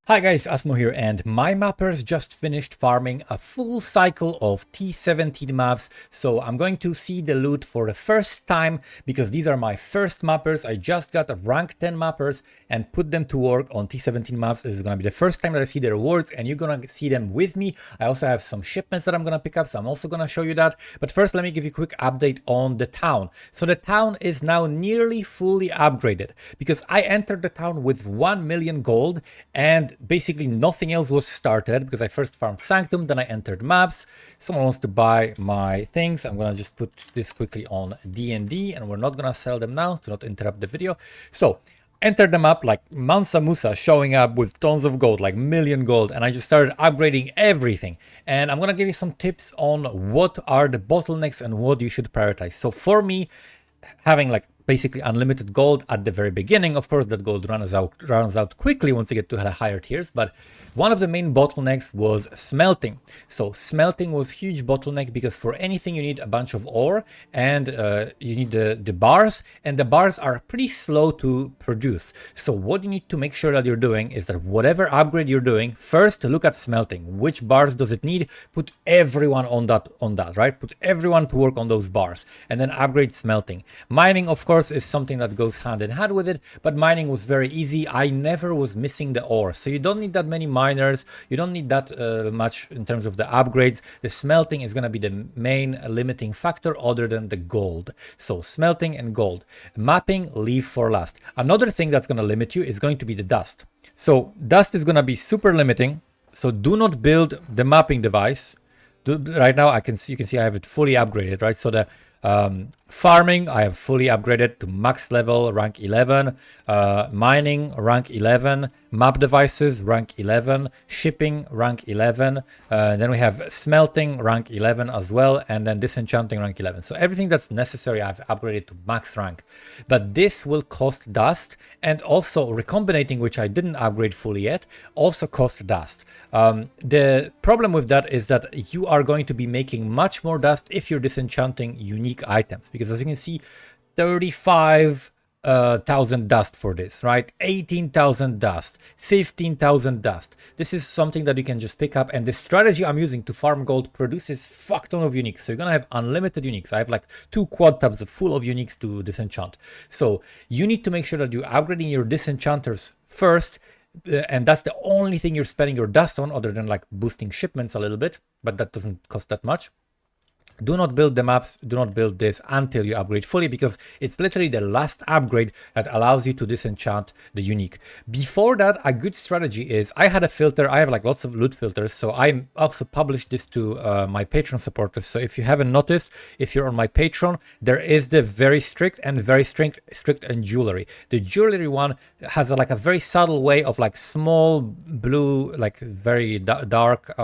Hi guys, Asmo here, and my mappers just finished farming a full cycle of T17 maps, so I'm going to see the loot for the first time because these are my first mappers. I just got a rank 10 mappers and put them to work on T17 maps. This is going to be the first time that I see the rewards, and you're going to see them with me. I also have some shipments that I'm going to pick up, so I'm also going to show you that. But first, let me give you a quick update on the town. So the town is now nearly fully upgraded because I entered the town with 1 million gold and basically nothing else was started because I first farmed Sanctum, then I entered maps. Someone wants to buy my things. I'm gonna just put this quickly on D&D, and we're not gonna sell them now to not interrupt the video. So entered the map like Mansa Musa, showing up with tons of gold, like million gold, and I just started upgrading everything. And I'm gonna give you some tips on what are the bottlenecks and what you should prioritize. So for me, having like basically unlimited gold at the very beginning, of course that gold runs out quickly once you get to the higher tiers, but one of the main bottlenecks was smelting. So smelting was huge bottleneck because for anything you need a bunch of ore, and you need the bars, and the bars are pretty slow to produce. So what you need to make sure that you're doing is that whatever upgrade you're doing, first look at smelting. Which bars does it need? Put everyone on that, right? Put everyone to work on those bars, and then upgrade smelting. Mining, of course, is something that goes hand in hand with it, but mining was very easy. I never was missing the ore, so you don't need that many miners, you don't need that much in terms of the upgrades. The smelting is going to be the main limiting factor other than the gold. So smelting and gold. Mapping, leave for last. Another thing that's going to limit you is going to be the dust. So dust is going to be super limiting, so do not build the mapping device. Right now you can see I have it fully upgraded, right? So the farming I have fully upgraded to max level, rank 11. Mining, rank 11. Map devices, rank 11. Shipping, rank 11. Then we have smelting, rank 11 as well, and then disenchanting, rank 11. So everything that's necessary I've upgraded to max rank. But this will cost dust, and also recombinating, which I didn't upgrade fully yet, also cost dust. The problem with that is that you are going to be making much more dust if you're disenchanting unique items, because as you can see, 35,000 dust for this, right? 18,000 dust, 15,000 dust. This is something that you can just pick up, and the strategy I'm using to farm gold produces fuck ton of uniques. So you're gonna have unlimited uniques. I have like 2 quad tabs full of uniques to disenchant. So you need to make sure that you're upgrading your disenchanters first, and that's the only thing you're spending your dust on, other than like boosting shipments a little bit, but that doesn't cost that much. Do not build the maps, do not build this until you upgrade fully, because it's literally the last upgrade that allows you to disenchant the unique. Before that, a good strategy is, I had a filter, I have like lots of loot filters, so I also published this to my Patreon supporters. So if you haven't noticed, if you're on my Patreon, there is the very strict and very strict and jewelry. The jewelry one has like a very subtle way of like small blue, like very dark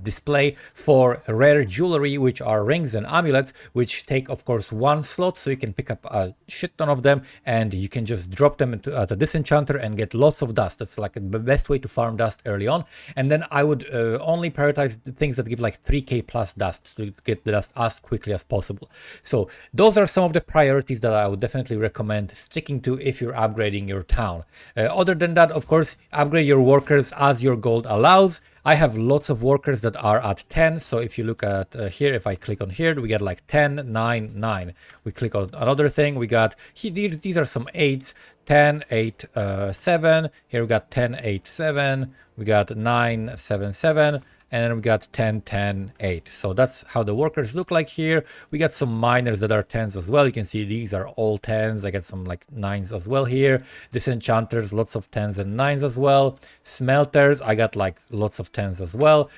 display for rare jewelry, which are rings and amulets, which take of course 1 slot, so you can pick up a shit ton of them and you can just drop them into the disenchanter and get lots of dust. That's like the best way to farm dust early on. And then I would only prioritize the things that give like 3k plus dust to get the dust as quickly as possible. So those are some of the priorities that I would definitely recommend sticking to if you're upgrading your town. Other than that, of course, upgrade your workers as your gold allows. I have lots of workers that are at 10. So if you look at here, if I click on here, we get like 10, 9, 9. We click on another thing. We got these are some 8s, 10, 8, 7. Here we got 10, 8, 7. We got 9, 7, 7. And then we got 10, 10, 8. So that's how the workers look like here. We got some miners that are 10s as well. You can see these are all 10s. I got some like 9s as well here. Disenchanters, lots of 10s and 9s as well. Smelters, I got like lots of 10s as well.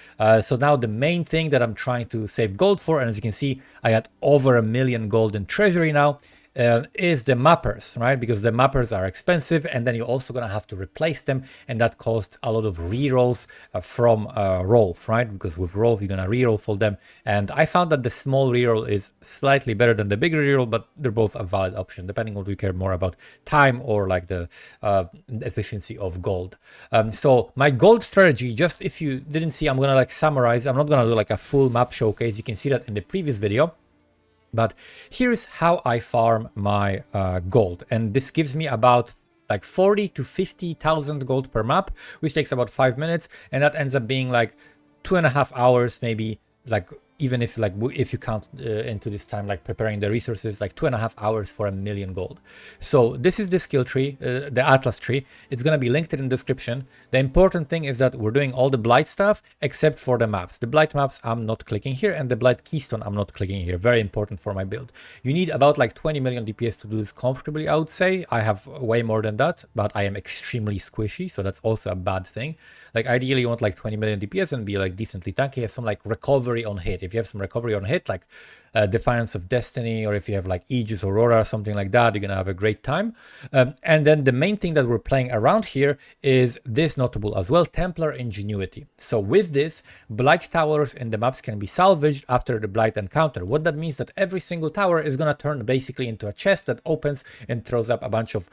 So now the main thing that I'm trying to save gold for, and as you can see, I got over 1 million gold in treasury now, is the mappers, right? Because the mappers are expensive, and then you're also gonna have to replace them, and that costs a lot of rerolls from Rolf, right? Because with Rolf you're gonna reroll for them, and I found that the small reroll is slightly better than the big reroll, but they're both a valid option depending on what you care more about, time or like the efficiency of gold. So my gold strategy, just if you didn't see, I'm gonna like summarize. I'm not gonna do like a full map showcase. You can see that in the previous video. But here's how I farm my gold, and this gives me about like 40 to 50,000 gold per map, which takes about 5 minutes, and that ends up being like 2.5 hours maybe, like even if if you count into this time like preparing the resources, like 2.5 hours for 1,000,000 gold. So this is the skill tree, the Atlas tree. It's gonna be linked in the description. The important thing is that we're doing all the Blight stuff except for the maps. The Blight maps I'm not clicking here, and the Blight Keystone I'm not clicking here. Very important for my build. You need about like 20 million DPS to do this comfortably, I would say. I have way more than that, but I am extremely squishy, so that's also a bad thing. Like ideally you want like 20 million DPS and be like decently tanky, have some like recovery on hit. If you have some recovery on hit, like Defiance of Destiny, or if you have like Aegis Aurora, something like that, you're gonna have a great time. And then the main thing that we're playing around here is this notable as well, Templar Ingenuity. So with this, Blight towers in the maps can be salvaged after the Blight encounter. What that means that every single tower is gonna turn basically into a chest that opens and throws up a bunch of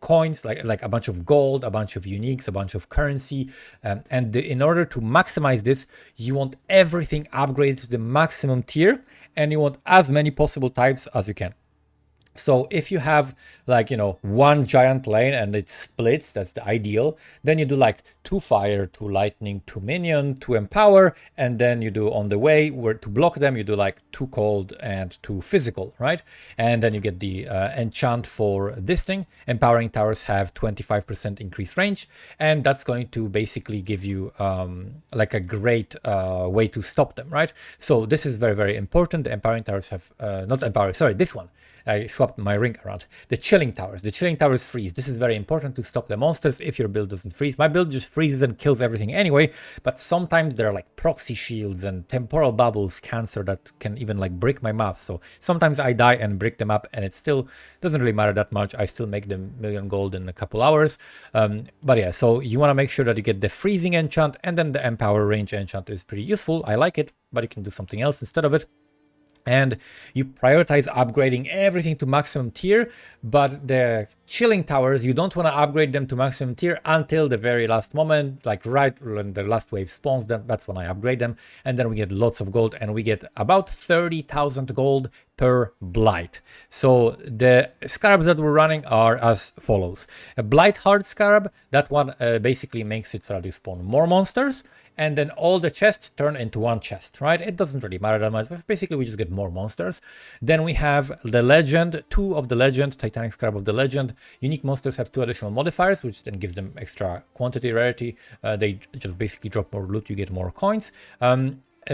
coins, like a bunch of gold, a bunch of uniques, a bunch of currency. In order to maximize this, you want everything upgraded to the maximum tier, and you want as many possible types as you can. So if you have like, one giant lane and it splits, that's the ideal. Then you do like 2 fire, 2 lightning, 2 minion, 2 empower, and then you do on the way where to block them, you do like 2 cold and 2 physical, right? And then you get the enchant for this thing. Empowering towers have 25% increased range, and that's going to basically give you like a great way to stop them, right? So this is very, very important. The empowering towers have, not empowering, sorry, this one. I swapped my ring around. The chilling towers. The chilling towers freeze. This is very important to stop the monsters if your build doesn't freeze. My build just freezes and kills everything anyway, but sometimes there are like proxy shields and temporal bubbles, cancer that can even like brick my map. So sometimes I die and brick them up, and it still doesn't really matter that much. I still make the 1,000,000 gold in a couple hours. But yeah, so you want to make sure that you get the freezing enchant, and then the empower range enchant is pretty useful. I like it, but you can do something else instead of it. And you prioritize upgrading everything to maximum tier, but the chilling towers, you don't want to upgrade them to maximum tier until the very last moment, like right when the last wave spawns. That's when I upgrade them, and then we get lots of gold, and we get about 30,000 gold per Blight. So the scarabs that we're running are as follows. A Blight Hard Scarab, that one basically makes it so that you spawn more monsters, and then all the chests turn into one chest, right? It doesn't really matter that much, but basically we just get more monsters. Then we have the Legend, 2 of the Legend, Titanic Scarab of the Legend. Unique monsters have 2 additional modifiers, which then gives them extra quantity, rarity. They just basically drop more loot, you get more coins.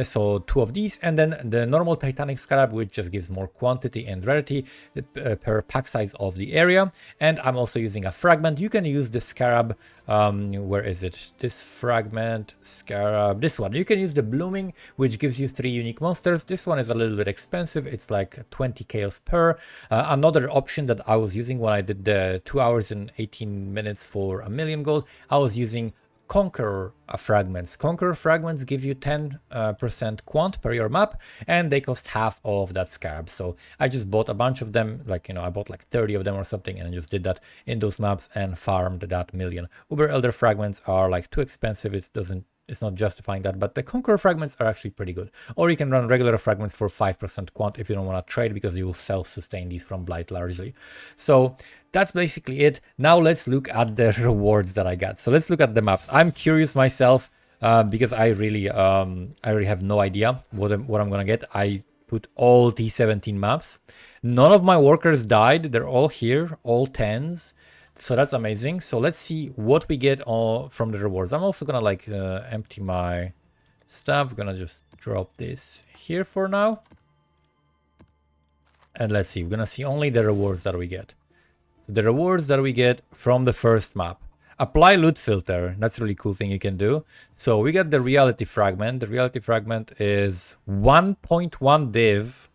So 2 of these, and then the normal Titanic Scarab, which just gives more quantity and rarity per pack size of the area. And I'm also using a fragment. You can use the Scarab, where is it? This fragment, Scarab, this one. You can use the Blooming, which gives you 3 unique monsters. This one is a little bit expensive. It's like 20 chaos per. Another option that I was using when I did the 2 hours and 18 minutes for 1,000,000 gold, I was using Conqueror fragments. Conqueror fragments give you 10% quant per your map, and they cost half of that scarab. So I just bought a bunch of them, like, I bought like 30 of them or something, and I just did that in those maps and farmed that 1,000,000. Uber Elder fragments are like too expensive. It's not justifying that, but the Conqueror fragments are actually pretty good. Or you can run regular fragments for 5% quant if you don't want to trade, because you will self-sustain these from Blight largely. So that's basically it. Now let's look at the rewards that I got. So let's look at the maps. I'm curious myself because I really have no idea what I'm gonna get. I put all T17 maps. None of my workers died. They're all here, all 10s. So that's amazing. So let's see what we get from the rewards. I'm also gonna like empty my stuff. I'm gonna just drop this here for now. And let's see, we're gonna see only the rewards that we get. So the rewards that we get from the first map. Apply loot filter. That's a really cool thing you can do. So we got the reality fragment. The reality fragment is 1.1 div.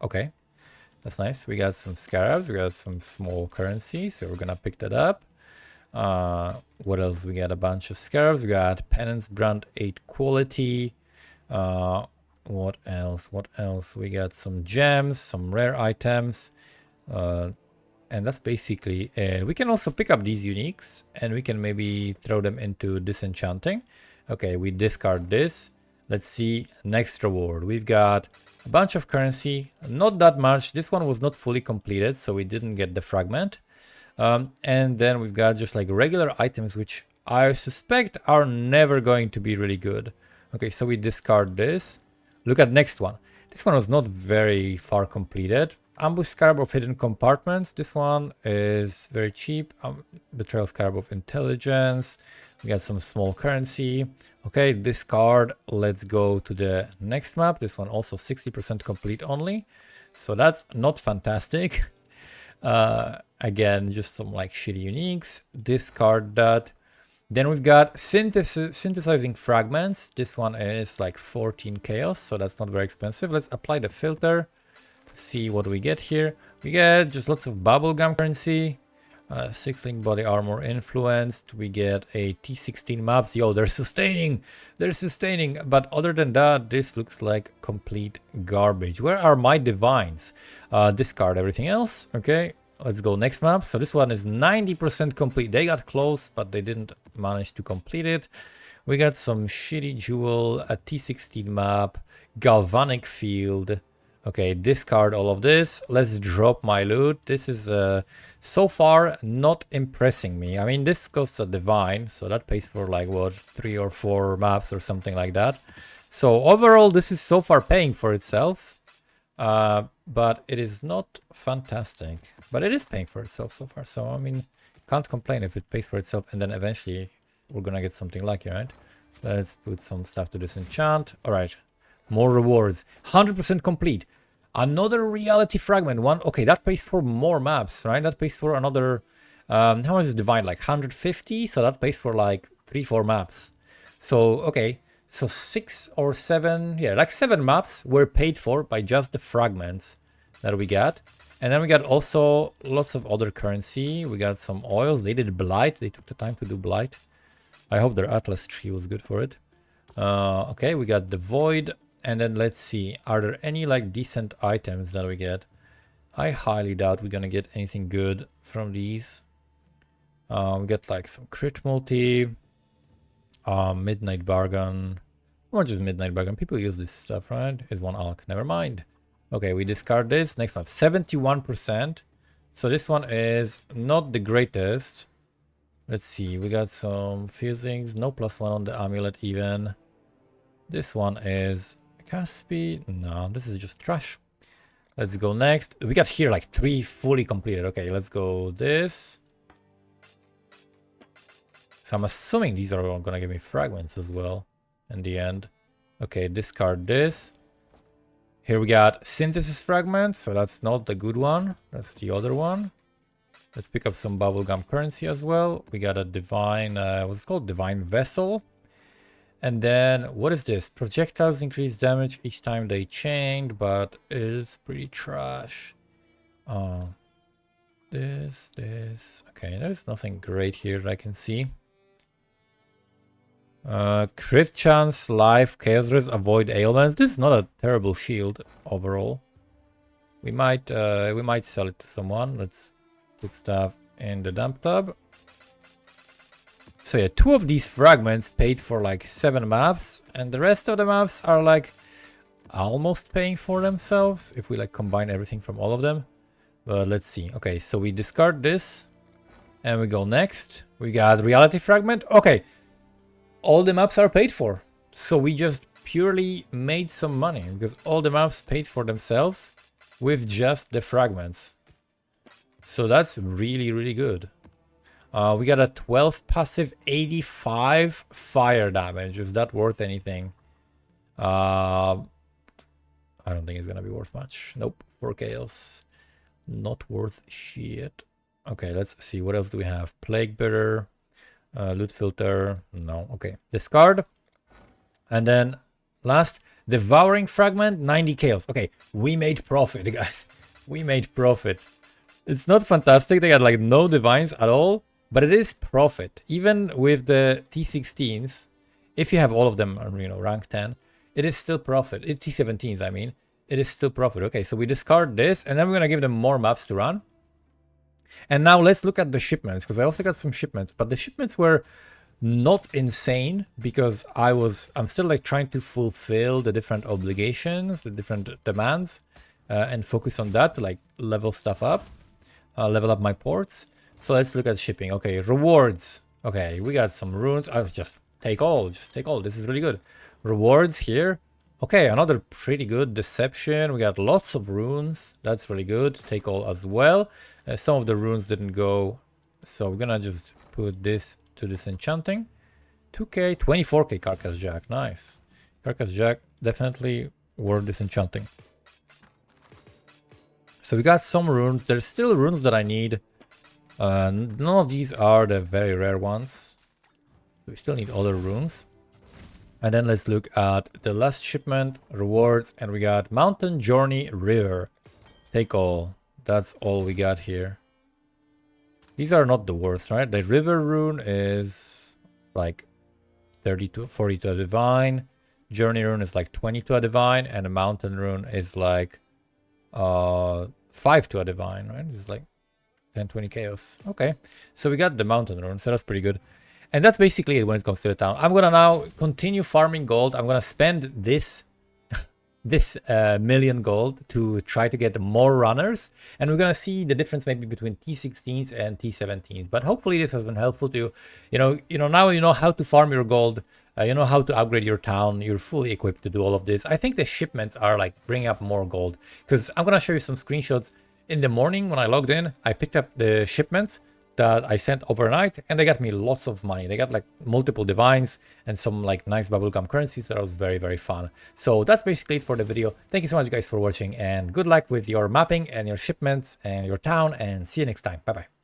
Okay. That's nice. We got some scarabs. We got some small currency. So we're going to pick that up. What else? We got a bunch of scarabs. We got penance brand 8 quality. What else? What else? We got some gems, some rare items. And that's basically it. We can also pick up these uniques, and we can maybe throw them into disenchanting. Okay, we discard this. Let's see, next reward. We've got a bunch of currency, not that much. This one was not fully completed, so we didn't get the fragment. And then we've got just like regular items, which I suspect are never going to be really good. Okay, so we discard this. Look at next one. This one was not very far completed. Ambush Scarab of Hidden Compartments. This one is very cheap. Betrayal Scarab of Intelligence. We got some small currency. Okay, discard. Let's go to the next map. This one also 60% complete only. So that's not fantastic. Again, just some like shitty uniques. Discard that. Then we've got synthesizing fragments. This one is like 14 chaos, so that's not very expensive. Let's apply the filter to see what we get here. We get just lots of bubblegum currency. 6-link body armor influenced. We get a T17 maps. Yo, they're sustaining. They're sustaining. But other than that, this looks like complete garbage. Where are my divines? Discard everything else. Okay, let's go next map. So this one is 90% complete. They got close, but they didn't manage to complete it. We got some shitty jewel, a T16 map, galvanic field. Okay, discard all of this. Let's drop my loot. This is so far not impressing me. I mean, this costs a divine, so that pays for like what, 3 or 4 maps or something like that. So overall, this is so far paying for itself, but it is not fantastic. But it is paying for itself so far. So I mean, can't complain if it pays for itself, and then eventually we're gonna get something lucky, right? Let's put some stuff to disenchant. All right. More rewards. 100% complete. Another reality fragment. One. Okay, that pays for more maps, right? That pays for another. How much is divine? Like 150. So that pays for like 3-4 maps. So okay. So 6 or 7. Yeah, like 7 maps were paid for by just the fragments that we got. And then we got also lots of other currency. We got some oils. They did blight. They took the time to do blight. I hope their Atlas tree was good for it. Okay, we got the void. And then let's see, are there any like decent items that we get? I highly doubt we're gonna get anything good from these. We get like some crit multi, midnight bargain, or just midnight bargain. People use this stuff, right? Is one alch, never mind. Okay, we discard this. Next one, 71%. So this one is not the greatest. Let's see, we got some fusings, no +1 on the amulet even. This one is cast speed. No, this is just trash. Let's go next. We got here like 3 fully completed. Okay, let's go this. So I'm assuming these are gonna give me fragments as well in the end. Okay, discard this. Here we got synthesis fragments, so that's not the good one. That's the other one. Let's pick up some bubblegum currency as well. We got a divine, what's it called? Divine vessel. And then, what is this? Projectiles increase damage each time they chained, but it's pretty trash. This. Okay, there's nothing great here that I can see. Crit chance, life, chaos risk, avoid ailments. This is not a terrible shield overall. We might sell it to someone. Let's put stuff in the dump tab. So yeah, 2 of these fragments paid for like 7 maps, and the rest of the maps are like almost paying for themselves if we like combine everything from all of them. But let's see. Okay, so we discard this and we go next. We got reality fragment. Okay, all the maps are paid for. So we just purely made some money because all the maps paid for themselves with just the fragments. So that's really, really good. We got a 12 passive, 85 fire damage. Is that worth anything? I don't think it's gonna be worth much. Nope, 4 chaos. Not worth shit. Okay, let's see. What else do we have? Plague Bearer, loot filter. No, okay. Discard. And then last, devouring fragment, 90 chaos. Okay, we made profit, guys. We made profit. It's not fantastic. They got like no divines at all. But it is profit, even with the T16s. If you have all of them, you know, rank 10, it is still profit. T17s, I mean, it is still profit. Okay, so we discard this, and then we're gonna give them more maps to run. And now let's look at the shipments, because I also got some shipments, but the shipments were not insane because I'm still like trying to fulfill the different obligations, the different demands, and focus on that to like level stuff up, level up my ports. So let's look at shipping. Okay, rewards. Okay, we got some runes. Just take all. Just take all. This is really good. Rewards here. Okay, another pretty good deception. We got lots of runes. That's really good. Take all as well. Some of the runes didn't go. So we're gonna just put this to disenchanting. 2k, 24k Carcass Jack. Nice. Carcass Jack definitely worth disenchanting. So we got some runes. There's still runes that I need. None of these are the very rare ones. We still need other runes. And then let's look at the last shipment, rewards, and we got Mountain Journey River. Take all. That's all we got here. These are not the worst, right? The river rune is like 30 to 40 to a divine. Journey rune is like 20 to a divine, and a mountain rune is like 5 to a divine, right? It's like 10, 20 chaos. Okay, so we got the mountain rune, so that's pretty good. And that's basically it when it comes to the town. I'm gonna now continue farming gold. I'm gonna spend this million gold to try to get more runners, and we're gonna see the difference maybe between T16s and T17s. But hopefully this has been helpful to you. Now you know how to farm your gold. You know how to upgrade your town. You're fully equipped to do all of this. I think the shipments are like bringing up more gold, because I'm gonna show you some screenshots. In the morning when I logged in, I picked up the shipments that I sent overnight, and they got me lots of money. They got like multiple divines and some like nice bubblegum currencies. That was very, very fun. So that's basically it for the video. Thank you so much guys for watching, and good luck with your mapping and your shipments and your town, and see you next time. Bye bye.